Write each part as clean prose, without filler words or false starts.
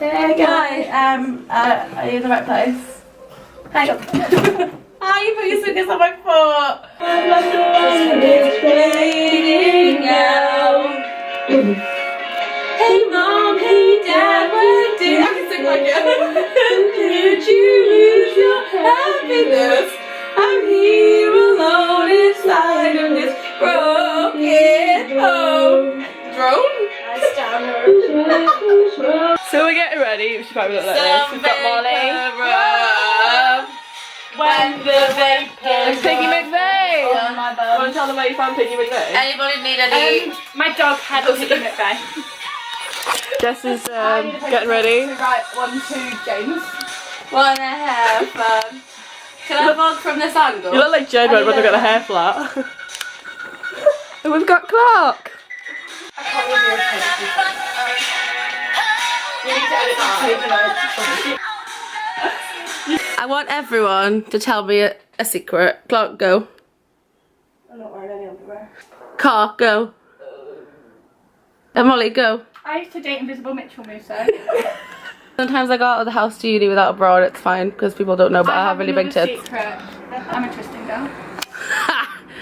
Hey guys, are you in the right place? Hang on. Ah, you put your fingers on my foot. Hey mom, hey dad, what do I can sing like it. Did you lose your happiness? I'm here alone inside of this broken home. Drone? So we're getting ready. We should probably look like this. We've got Molly. When the vapors Piggy McVeigh. on my bum. Want to tell them where you found Piggy McVeigh? Anybody need any? My dog had a Piggy McVeigh. Jess is getting ready. Right, 1, 2, James. 1.5. Can I vlog from this angle? You look like Jed when we got the hair flat. And we've got Clark. I want everyone to tell me a secret. Clark, go. I'm not wearing any underwear. Car, go. And Molly, go. I used to date Invisible Mitchell Musa. Sometimes I go out of the house to uni without a bra and it's fine because people don't know, but I have really big tits. Secret. I'm a twisting girl.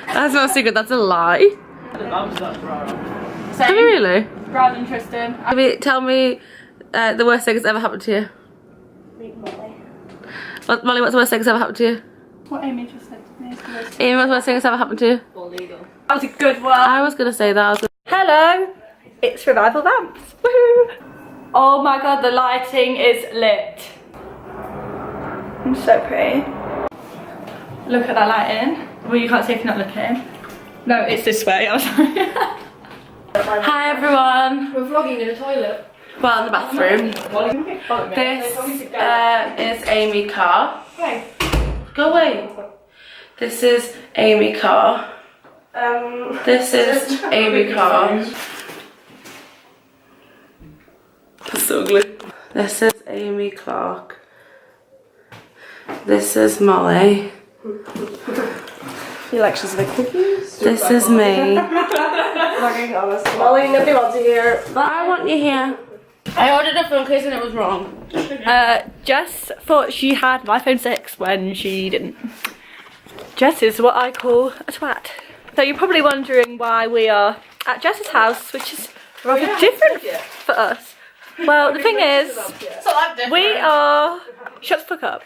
That's not a secret, that's a lie. Same. Really? Rather than Tristan. Tell me the worst thing that's ever happened to you. Meet Molly. Molly, what's the worst thing that's ever happened to you? What Amy just said to me is the worst. Amy, what's the worst thing that's ever happened to you? That was a good one. I was gonna say that. Hello, it's Revival Vamps. Woohoo! Oh my god, the lighting is lit. I'm so pretty. Look at that lighting. Well, you can't see if you're not looking. No, it's this way. I'm sorry. Hi everyone. We're vlogging in a toilet. Well, in the bathroom. This is Amy Carr. Hey. Go away. This is Amy Carr. This is Amy Carr. That's so ugly. This is Amy Clark. This is Molly. Feel like she's a bit confused. This is me. Molly, nobody wants to hear. I want you here. I ordered a phone case and it was wrong. Jess thought she had my iPhone 6 when she didn't. Jess is what I call a twat. So you're probably wondering why we are at Jess's house, which is rather different for us. Well, the thing is, we are... Shut the fuck up.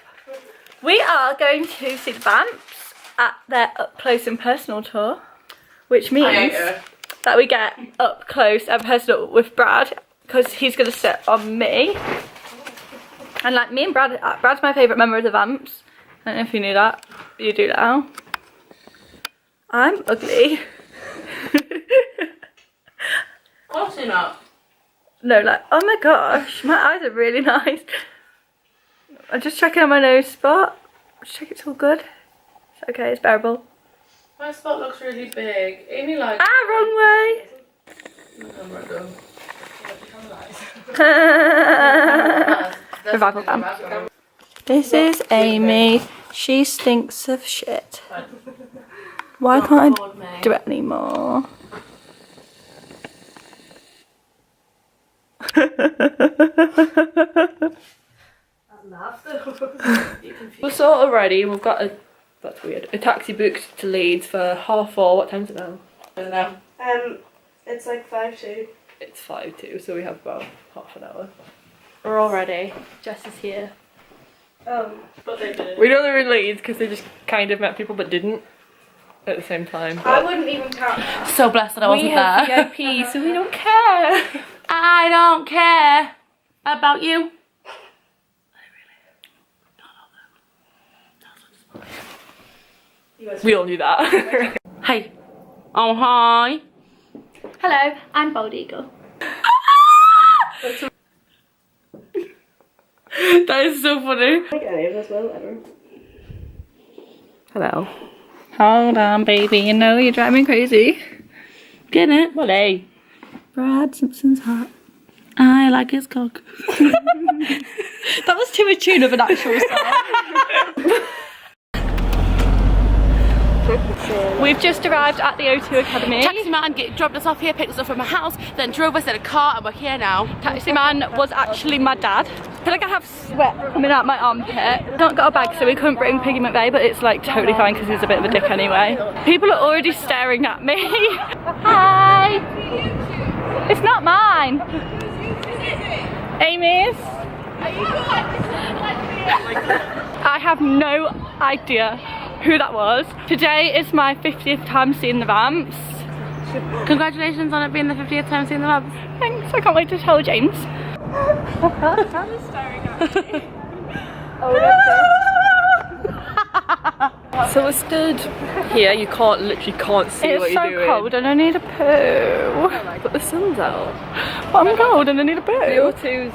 We are going to see the Vamps at their up close and personal tour, which means that we get up close and personal with Brad, because he's going to sit on me. And like me and Brad, Brad's my favourite member of the Vamps. I don't know if you knew that. You do now. I'm ugly. Of course you're not. No, like, oh my gosh, my eyes are really nice. I'm just checking on my nose spot. Just check it's all good. It's okay, it's bearable. My spot looks really big. Amy likes Wrong way. Revival Vamp. This is Amy. She stinks of shit. Why can't I do it anymore? We're sort of ready. We've got that's weird. A taxi booked to Leeds for 4:30. What time's it now? I don't know. It's like 5:02. It's 5:02, so we have about half an hour. We're all ready. Jess is here. But they did. We know they're in Leeds because they just kind of met people but didn't at the same time. I wouldn't even count that. So blessed that I wasn't We have there. VIP, so we don't care. I don't care about you. We all knew that. Hey. Oh, hi. Hello, I'm Bald Eagle. That is so funny. Hello. Hold on, baby. You know you're driving me crazy. Get it? Molly. Brad Simpson's hot. I like his cock. That was too a tune of an actual song. We've just arrived at the O2 Academy. Taxi man dropped us off here, picked us up from my house, then drove us in a car, and we're here now. Taxi man was actually my dad. I feel like I have sweat coming out my armpit. Not got a bag, so we couldn't bring Piggy McVeigh, but it's like totally fine because he's a bit of a dick anyway. People are already staring at me. Hi. It's not mine. Amy's. I have no idea who that was. Today is my 50th time seeing the Vamps. Congratulations on it being the 50th time seeing the Vamps. Thanks, I can't wait to tell James. So it's good. Here you literally can't see what you're doing. It's so cold and I need a poo. But the sun's out. But I'm cold and I need a The poo. O2's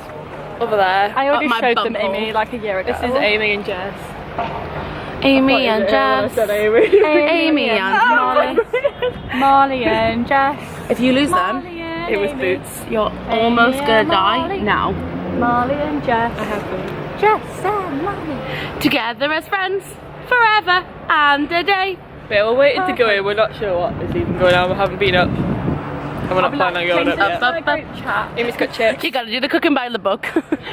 over there. I already Up my showed them bumhole. Amy like a year ago. This is Amy and Jess. Amy and Jess. Amy and Molly. Molly and Jess. If you lose them, It was Boots. you're almost gonna die now. Molly and Jess. I have them. Jess and Molly. Together as friends, forever and a day. But we're waiting to go in. We're not sure what is even going on. We haven't been up. And we're not planning on going up yet. Amy's got chips. You gotta do the cooking by the book.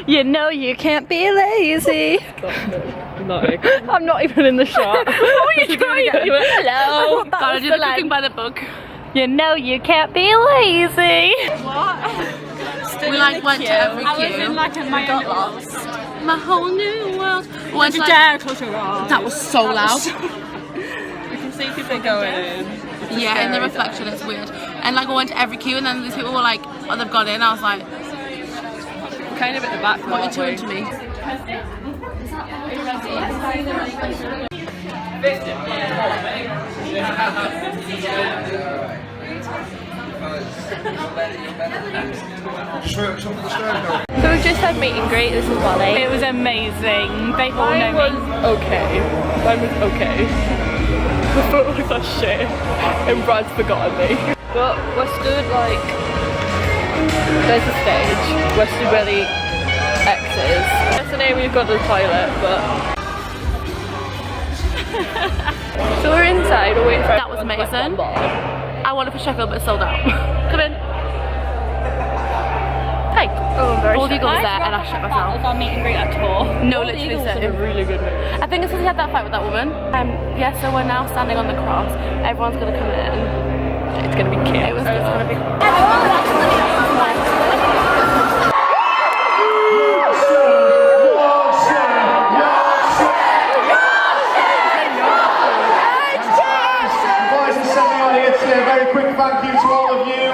You know you can't be lazy. I'm not even in the shot. What were you trying? You went, hello. Gotta do the cooking by the book. You know you can't be lazy. We like went to every queue. My whole new world. Went to that was so loud. You can see people going in. Yeah, in the reflection it's weird. And like I went to every queue and then these people were like, oh they've got in. I was like, Kind of at the back. what are you doing to me? So we've just had meet and greet. This is Wally. It was amazing. They all know Mine was me. okay. Mine was okay. The photo was a shit. And Brad's forgotten me. But we're stood like, there's a stage. We're stood where the X is. Yes and Amy have gone to the toilet, but. So we're inside, we're waiting for That was everyone to, like, amazing. bombard. I wanted for Sheffield but it's sold out. Come in. Hey. Oh, I'm very Bald shy. Eagle was there and I shit myself. It's our meet and greet at tour. No, literally It's a same. really good movie. I think it's because he had that fight with that woman. Yeah, so we're now standing on the cross. Everyone's gonna come in. It's gonna be cute. It's gonna be. Very quick thank you to all of you.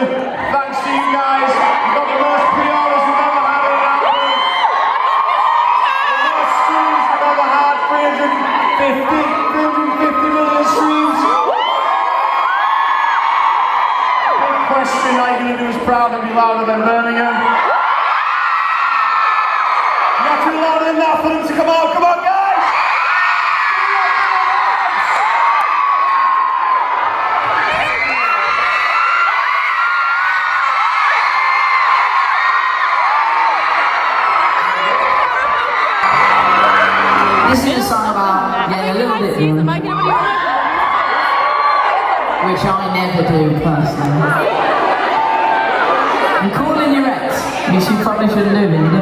Thanks to you guys. We've got the most pre-orders we've ever had in an album. The most streams we've ever had. 350 million streams. Big question, are you going to do us proud and be louder than Birmingham? You have to be louder than that for them to come out. Come on, guys! This is a song about getting a little bit drunk, which I never do personally. And calling your ex, which you probably shouldn't do, but you do.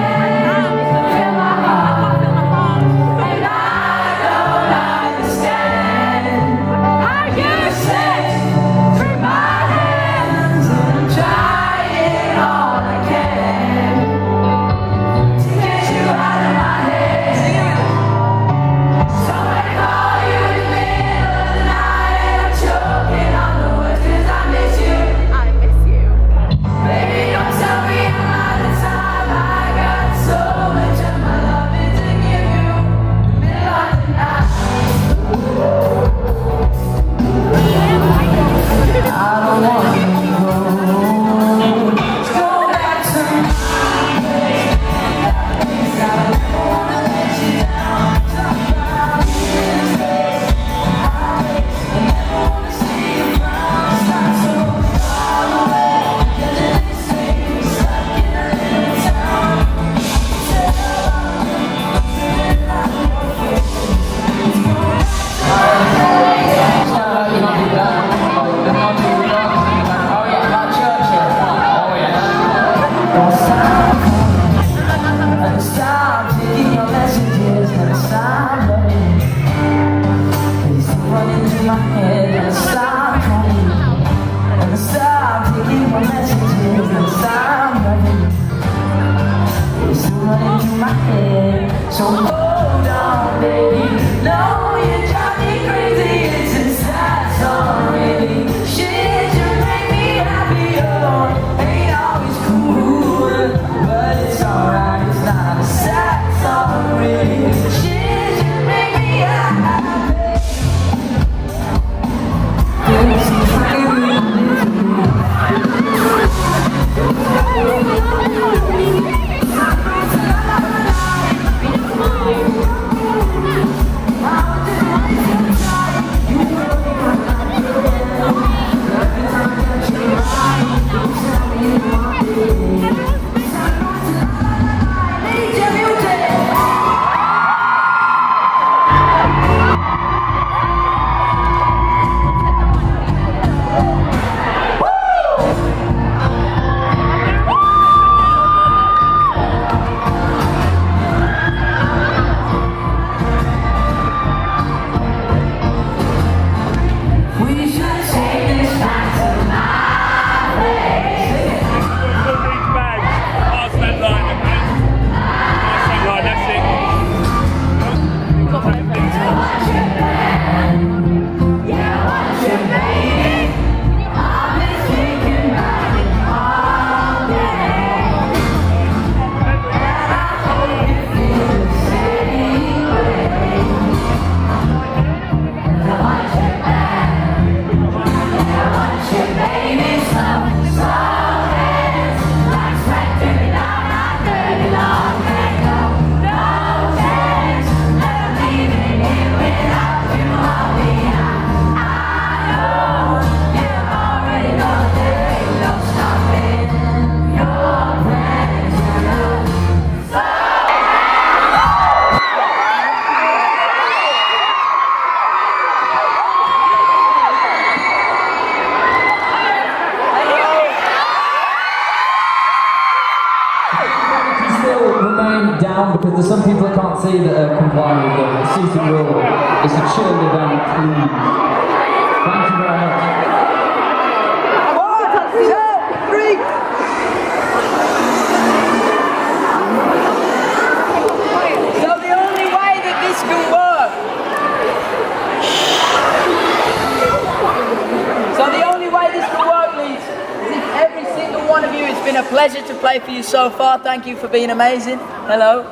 Feel my heart, feel my heart. head. So hold on, baby. No, you drive me crazy. It's a sad song, really. Shit, you make me happier. Ain't always cool, but it's alright. It's not a sad song, really. Shit, you make me happy. Down because there's some people that can't see that are complying with the seating rule. It's a chilled event, please. Thank you very much. 1, 2, 3. So the only way that this can work. So the only way this can work, Leeds, is if every single one of you, it's been a pleasure to play for you so far. Thank you for being amazing. Hello.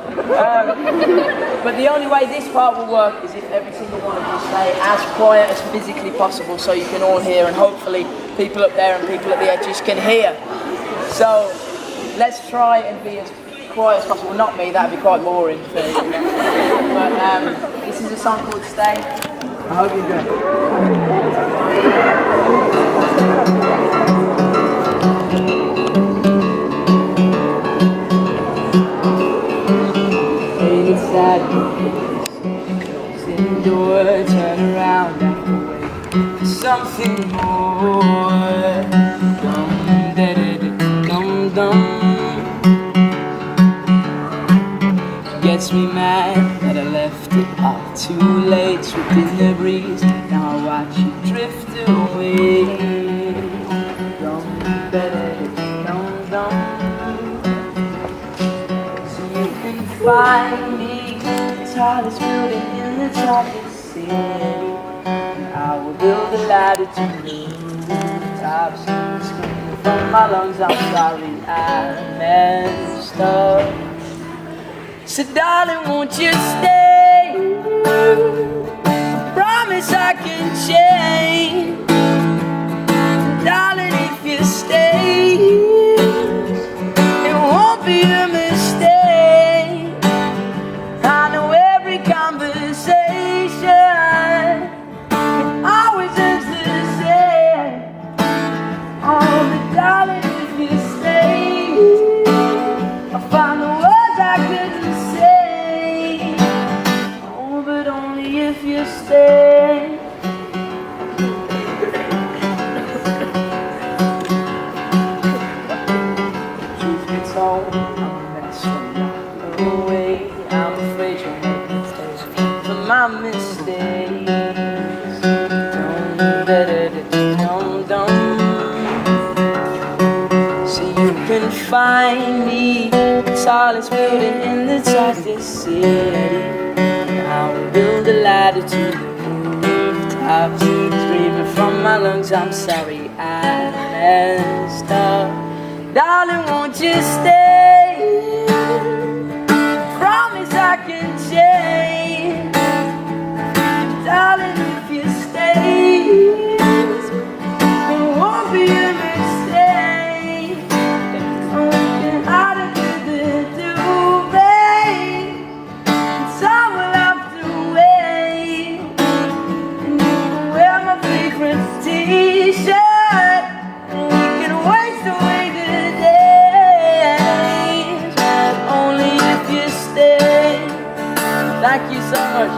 But the only way this part will work is if every single one of you stay as quiet as physically possible so you can all hear, and hopefully people up there and people at the edges can hear. So let's try and be as quiet as possible. Not me, that'd be quite boring. But this is a song called Stay. I hope you enjoy it. Closing door, turn around and wait for something more. Dum da da da dum dum. Gets me mad that I left it all too late, sweeping the breeze. Now I watch you drift away. Dum da da da dum dum. So you can find me. Tallest building in the tallest city, and I will build a ladder to the top. Screaming from my lungs, I'm sorry I messed up. So darling, won't you stay? I promise I can change. Darling, if you stay, it won't be a mistake. Conversation, it always ends the same. Oh, but darling, if you stay, I'll find the words I couldn't say. Oh, but only if you stay. Truth be told, I'm a mess when you're away. I'm afraid you'll make mistakes for my mistakes. Dum da da da dum dum. So you can find find me the tallest building in the tallest city. I will build a ladder to the rooftops, screaming from my lungs, I'm sorry I messed up. Darling, won't you stay? Promise I can change. Darling, if you stay, it won't be a mistake. I'm working harder to do, babe. Time will have to wait. And you can wear my favorite t-shirt, and we can waste away the days. Only if you stay. Thank you so much.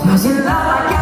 Cause you know I got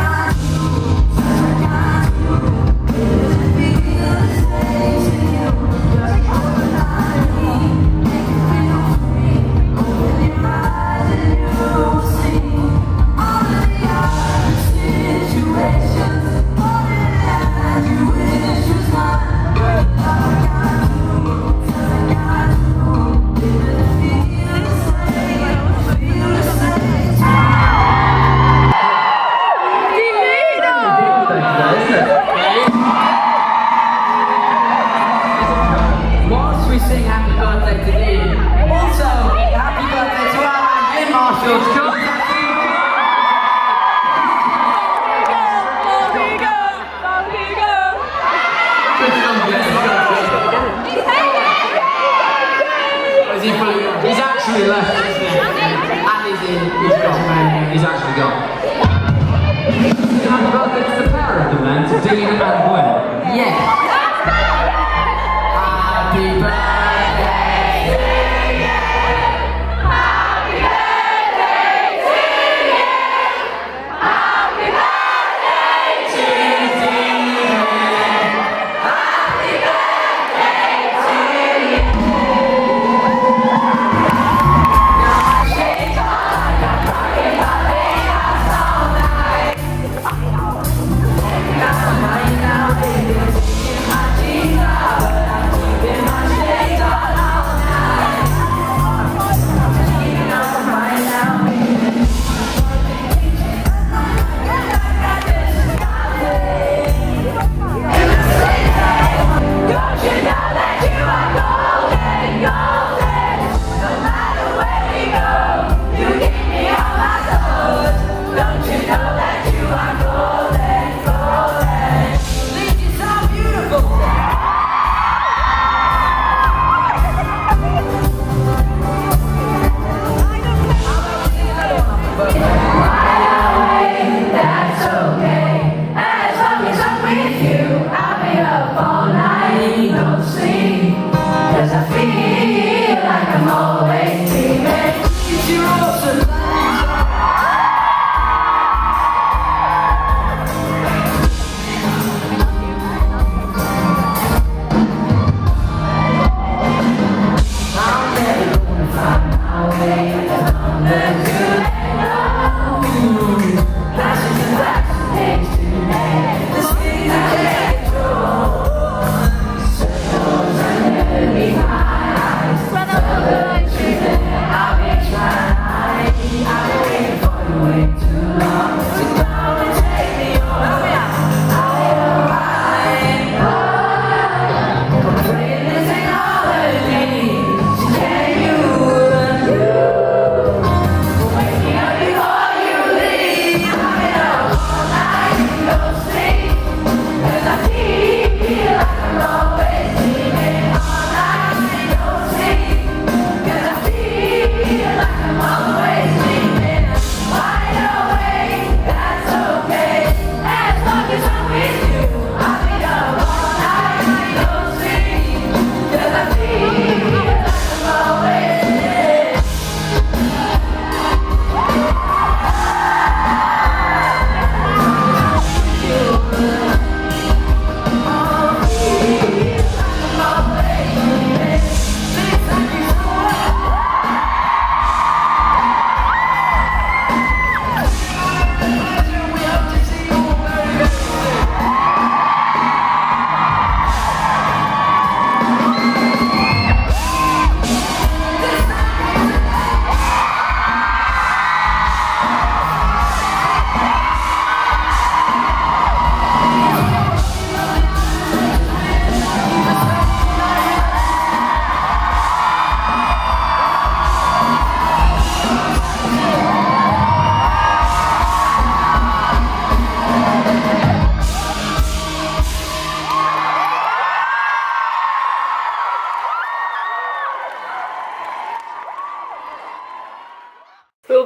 whilst we sing happy birthday to Lee, also happy birthday to our man Jim Marshall. He's actually left, isn't he? And he's in, he's gone, he's actually gone. Happy birthday to the pair of them then, to Dean and Gwen. Yeah. Happy birthday to you. Happy birthday to you. Happy birthday to Dean. Happy birthday to you. Now I shake on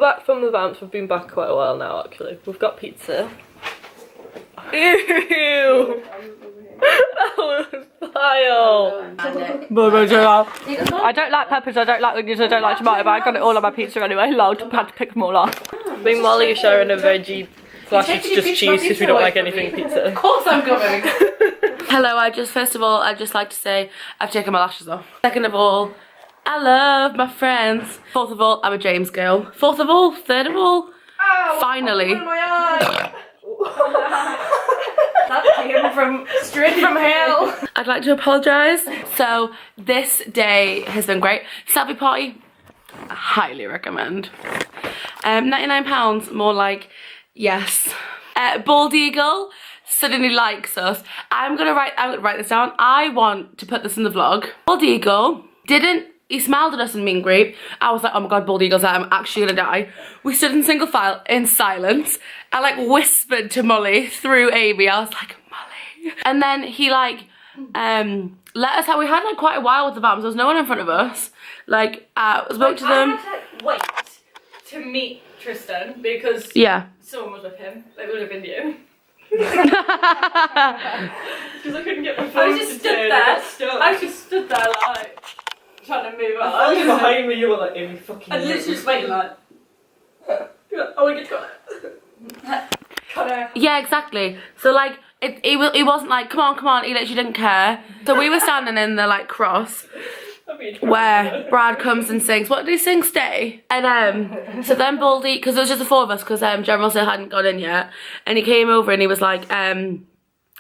back from the Vamps. We've been back quite a while now, actually. We've got pizza. Ew! That was vile. I don't like peppers, I don't like onions, I don't like tomato, but I got it all on my pizza anyway. Loud, had to pick them all off. Me and Molly are sharing a veggie slash it's just cheese because we don't like anything pizza. Of course I'm coming. Hello, first of all, I'd just like to say I've taken my lashes off. Second of all, I love my friends. Fourth of all, I'm a James girl. Fourth of all, third of all, finally. That came straight from hell. I'd like to apologise. So this day has been great. Selfie party, I highly recommend. £99, more like, yes. Bald Eagle suddenly likes us. I'm gonna write this down. I want to put this in the vlog. Bald Eagle he smiled at us in meet and greet. I was like, oh my god, Bald Eagle's out, I'm actually gonna die. We stood in single file in silence. I like whispered to Molly through Amy. I was like, Molly. And then he like let us have, we had like quite a while with the Vamps. There was no one in front of us. Like I spoke to them. I had to wait to meet Tristan because someone was with him. It would have been you. Because I couldn't get my phone to turn. I just stood there like trying to move on. Behind me, you were like, Amy, fucking. I literally just waiting like. Oh, we get Connor. Yeah, exactly. So like he wasn't like, come on, he literally didn't care. So we were standing in the like cross where Brad comes and sings, what did he sing, Stay? And so then Baldy, because there was just the four of us, because General still hadn't got in yet, and he came over and he was like,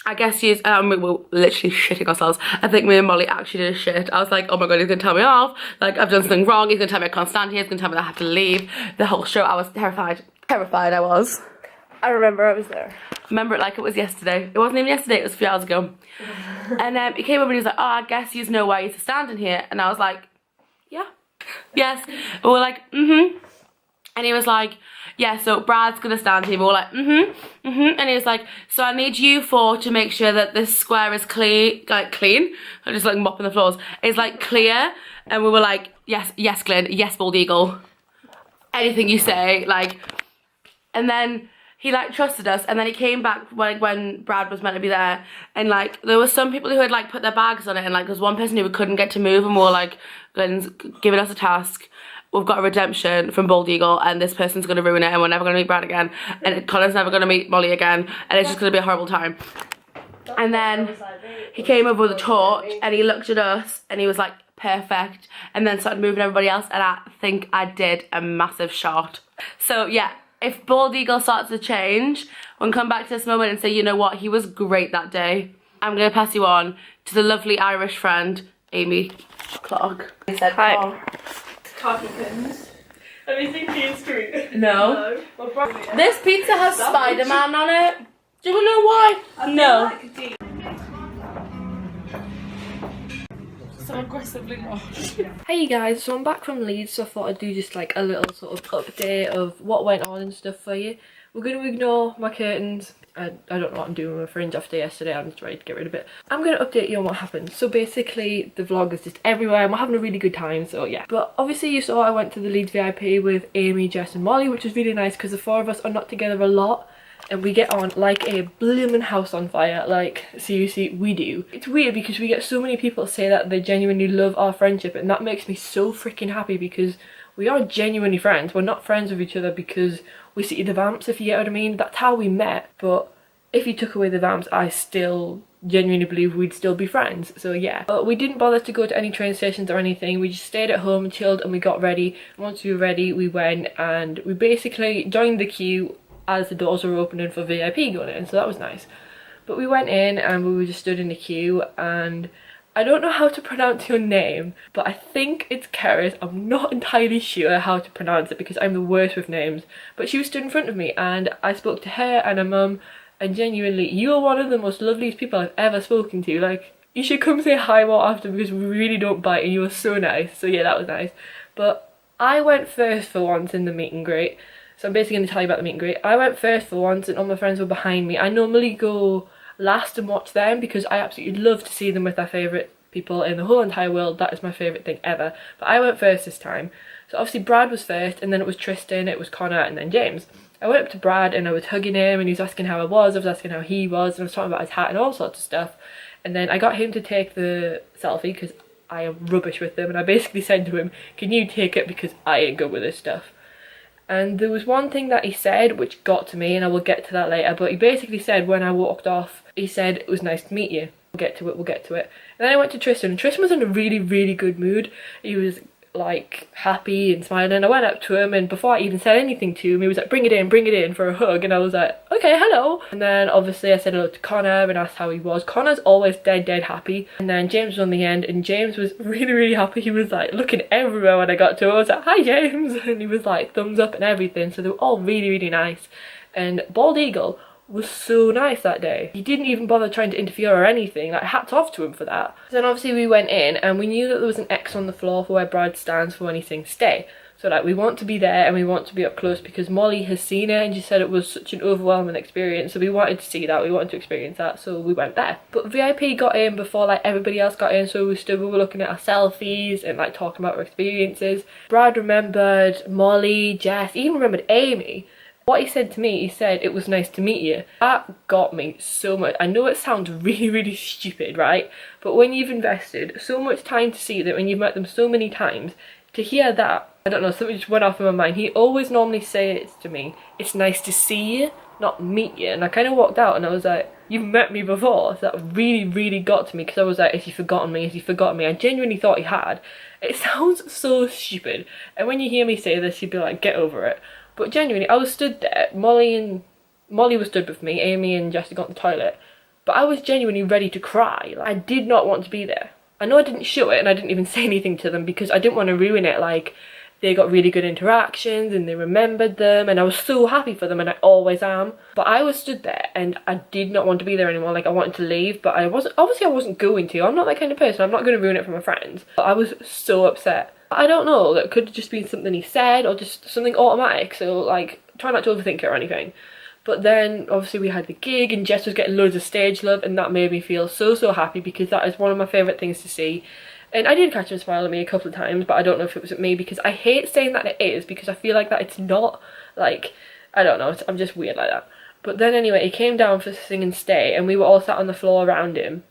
I guess we were literally shitting ourselves. I think me and Molly actually did a shit. I was like, oh my god, he's gonna tell me off. Like, I've done something wrong. He's gonna tell me I can't stand here. He's gonna tell me that I have to leave. The whole show, I was terrified. Terrified I was. I remember I was there. Remember it like it was yesterday. It wasn't even yesterday, it was a few hours ago. And he came over and he was like, oh, I guess you know why you're standing here. And I was like, yeah. Yes. And we were like, mm-hmm. And he was like, yeah, so Brad's gonna stand here. We were like, and he was like, so I need you four to make sure that this square is clean. I'm just like mopping the floors. It's like clear. And we were like, yes, Glenn, yes, Bald Eagle. Anything you say, like. And then he like trusted us, and then he came back when Brad was meant to be there, and like there was some people who had like put their bags on it, and like there was one person who couldn't get to move, and we were like, Glenn's giving us a task. We've got a redemption from Bald Eagle, and this person's gonna ruin it, and we're never gonna meet Brad again, and Colin's never gonna meet Molly again, and it's just gonna be a horrible time. And then he came over with a torch, and he looked at us, and he was like, perfect, and then started moving everybody else, and I think I did a massive shot. So yeah, if Bald Eagle starts to change, we'll come back to this moment and say, you know what, he was great that day. I'm gonna pass you on to the lovely Irish friend, Amy Clark. He said, hi. Coffee pins. Have you seen Tea Street? No. Well, This pizza has Spider-Man on it. Do we know why? No. so aggressively lost. Hey guys, so I'm back from Leeds, so I thought I'd do just like a little sort of update of what went on and stuff for you. We're going to ignore my curtains. I don't know what I'm doing with my fringe after yesterday. I'm just ready to get rid of it. I'm going to update you on what happened. So basically the vlog is just everywhere and we're having a really good time, so yeah. But obviously you saw I went to the Leeds VIP with Amy, Jess and Molly, which was really nice because the four of us are not together a lot and we get on like a blooming house on fire. Like, seriously, we do. It's weird because we get so many people say that they genuinely love our friendship, and that makes me so freaking happy because we are genuinely friends. We're not friends with each other because we see the Vamps, if you get what I mean. That's how we met, but if you took away the Vamps, I still genuinely believe we'd still be friends, so yeah. But we didn't bother to go to any train stations or anything. We just stayed at home and chilled and we got ready. Once we were ready, we went and we basically joined the queue as the doors were opening for VIP going in, so that was nice. But we went in and we were just stood in the queue, and I don't know how to pronounce your name, but I think it's Keris. I'm not entirely sure how to pronounce it because I'm the worst with names. But she was stood in front of me and I spoke to her and her mum, and genuinely, you are one of the most loveliest people I've ever spoken to. Like, you should come say hi more often because we really don't bite and you were so nice. So yeah, that was nice. But I went first for once in the meet and greet. So I'm basically going to tell you about the meet and greet. I went first for once and all my friends were behind me. I normally go last and watch them because I absolutely love to see them with their favourite people in the whole entire world, that is my favourite thing ever. But I went first this time. So obviously Brad was first, and then it was Tristan, it was Connor, and then James. I went up to Brad and I was hugging him, and he was asking how I was asking how he was, and I was talking about his hat and all sorts of stuff. And then I got him to take the selfie because I am rubbish with them, and I basically said to him, can you take it because I ain't good with this stuff. And there was one thing that he said which got to me, and I will get to that later, but he basically said when I walked off, he said, it was nice to meet you. We'll get to it, we'll get to it. And then I went to Tristan, and Tristan was in a really, really good mood. He was like happy and smiling. I went up to him, and before I even said anything to him, he was like, bring it in for a hug. And I was like, okay, hello. And then obviously I said hello to Connor and asked how he was. Connor's always dead happy. And then James was on the end, and James was really, really happy. He was like looking everywhere when I got to him. I was like, hi James, and he was like thumbs up and everything. So they were all really, really nice. And Bald Eagle was so nice that day. He didn't even bother trying to interfere or anything. Like, hats off to him for that. Then obviously we went in, and we knew that there was an X on the floor for where Brad stands for when he sings stay. So like, we want to be there and we want to be up close because Molly has seen it and she said it was such an overwhelming experience, so we wanted to see that, we wanted to experience that, so we went there. But VIP got in before like everybody else got in, so we were looking at our selfies and like talking about our experiences. Brad remembered Molly, Jess, he even remembered Amy. What he said to me, he said, it was nice to meet you. That got me so much. I know it sounds really, really stupid, right? But when you've invested so much time to see them and you've met them so many times, to hear that, I don't know, something just went off in my mind. He always normally says to me, it's nice to see you, not meet you. And I kind of walked out and I was like, you've met me before. So that really, really got to me because I was like, has he forgotten me? Has he forgotten me? I genuinely thought he had. It sounds so stupid. And when you hear me say this, you'd be like, get over it. But genuinely, I was stood there. Molly was stood with me. Amy and Jessica got in the toilet. But I was genuinely ready to cry. Like, I did not want to be there. I know I didn't show it and I didn't even say anything to them because I didn't want to ruin it. Like, they got really good interactions and they remembered them and I was so happy for them, and I always am. But I was stood there and I did not want to be there anymore. Like, I wanted to leave, but I wasn't going to. I'm not that kind of person. I'm not going to ruin it for my friends. But I was so upset. I don't know, that could have just been something he said or just something automatic, so like, try not to overthink it or anything. But then obviously we had the gig and Jess was getting loads of stage love, and that made me feel so, so happy because that is one of my favourite things to see. And I did catch him smiling at me a couple of times, but I don't know if it was at me because I hate saying that it is because I feel like that it's not. Like, I don't know, I'm just weird like that. But then anyway, he came down for Sing and Stay and we were all sat on the floor around him.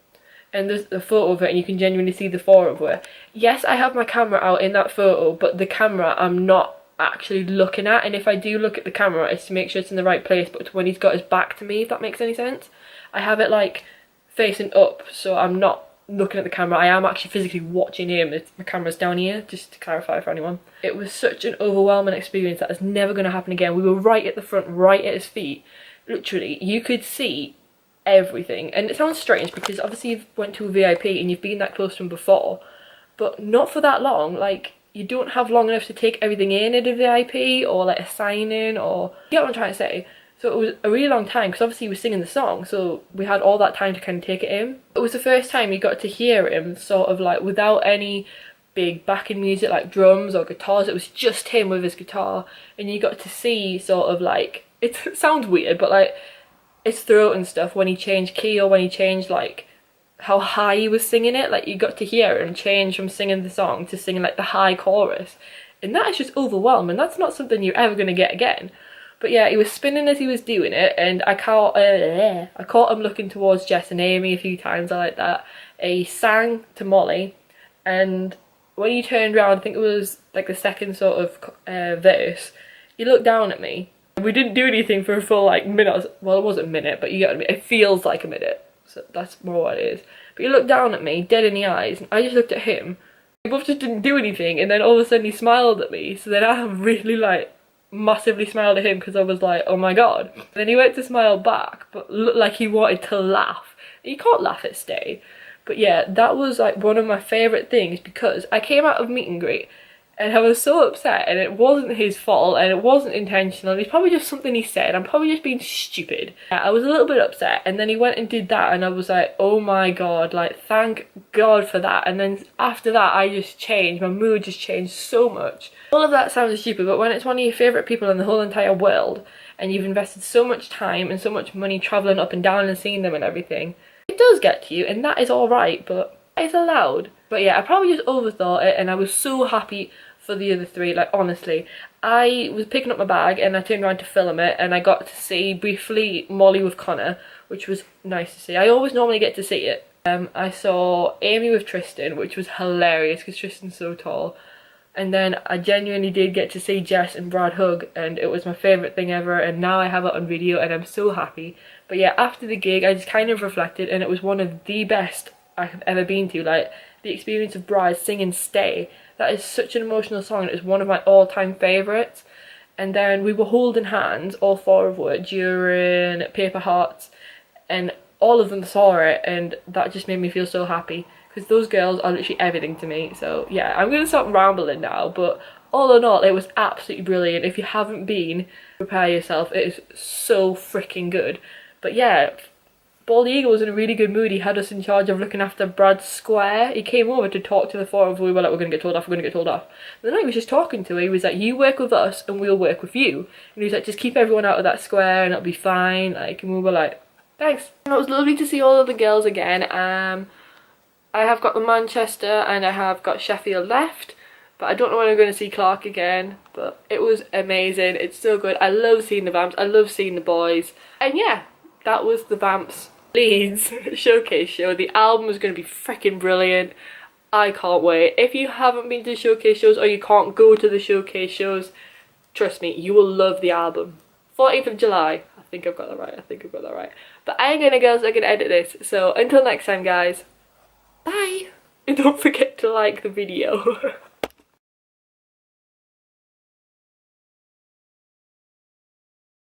And there's a photo of it and you can genuinely see the four of her. Yes, I have my camera out in that photo, but the camera I'm not actually looking at, and if I do look at the camera it's to make sure it's in the right place, but it's when he's got his back to me, if that makes any sense. I have it like facing up, so I'm not looking at the camera. I am actually physically watching him. My camera's down here, just to clarify for anyone. It was such an overwhelming experience that is never going to happen again. We were right at the front, right at his feet. Literally, you could see everything. And it sounds strange because obviously you've went to a VIP and you've been that close to him before, but not for that long. Like, you don't have long enough to take everything in at a VIP or like a sign-in, or you get what I'm trying to say. So it was a really long time because obviously he was singing the song, so we had all that time to kind of take it in. It was the first time you got to hear him sort of like without any big backing music like drums or guitars. It was just him with his guitar, and you got to see sort of like, it sounds weird, but like his throat and stuff when he changed key or when he changed like how high he was singing it. Like, you got to hear him change from singing the song to singing like the high chorus, and that is just overwhelming. That's not something you're ever going to get again. But yeah, he was spinning as he was doing it, and I caught him looking towards Jess and Amy a few times. I like that. He sang to Molly, and when he turned around, I think it was like the second sort of verse, he looked down at me. We didn't do anything for a full like minute. Well, it wasn't a minute, but you get what I mean. It feels like a minute, so that's more what it is. But he looked down at me, dead in the eyes, and I just looked at him. We both just didn't do anything, and then all of a sudden he smiled at me. So then I really like massively smiled at him because I was like, oh my god. Then he went to smile back, but looked like he wanted to laugh. You can't laugh at Stay. But yeah, that was like one of my favourite things because I came out of meet and greet and I was so upset, and it wasn't his fault and it wasn't intentional. It's probably just something he said. I'm probably just being stupid. I was a little bit upset, and then he went and did that and I was like, oh my god, like thank god for that. And then after that I just changed. My mood just changed so much. All of that sounds stupid, but when it's one of your favourite people in the whole entire world and you've invested so much time and so much money travelling up and down and seeing them and everything, it does get to you, and that is alright. But it's allowed. But yeah, I probably just overthought it, and I was so happy for the other three. Like, honestly, I was picking up my bag and I turned around to film it, and I got to see briefly Molly with Connor, which was nice to see. I always normally get to see it. I saw Amy with Tristan, which was hilarious because Tristan's so tall. And then I genuinely did get to see Jess and Brad hug, and it was my favourite thing ever, and now I have it on video and I'm so happy. But yeah, after the gig I just kind of reflected, and it was one of the best I have ever been to. Like, the experience of Brad singing Stay, that is such an emotional song, and it was one of my all-time favourites. And then we were holding hands, all four of us, during Paper Hearts, and all of them saw it, and that just made me feel so happy, because those girls are literally everything to me. So yeah, I'm going to stop rambling now, but all in all, it was absolutely brilliant. If you haven't been, prepare yourself, it is so freaking good. But yeah, Bald Eagle was in a really good mood. He had us in charge of looking after Brad's square. He came over to talk to the four of us. We were like, we're going to get told off, we're going to get told off. And then he was just talking to her. He was like, you work with us and we'll work with you. And he was like, just keep everyone out of that square and it'll be fine. Like, and we were like, thanks. And it was lovely to see all of the girls again. I have got the Manchester and I have got Sheffield left, but I don't know when I'm going to see Clark again. But it was amazing. It's so good. I love seeing the Vamps. I love seeing the boys. And yeah, that was the Vamps Leeds showcase show. The album is going to be freaking brilliant. I can't wait. If you haven't been to showcase shows, or you can't go to the showcase shows, trust me, you will love the album. 14th of July. I think I've got that right. I think I've got that right. But I ain't gonna go, so I can edit this. So until next time, guys. Bye. And don't forget to like the video.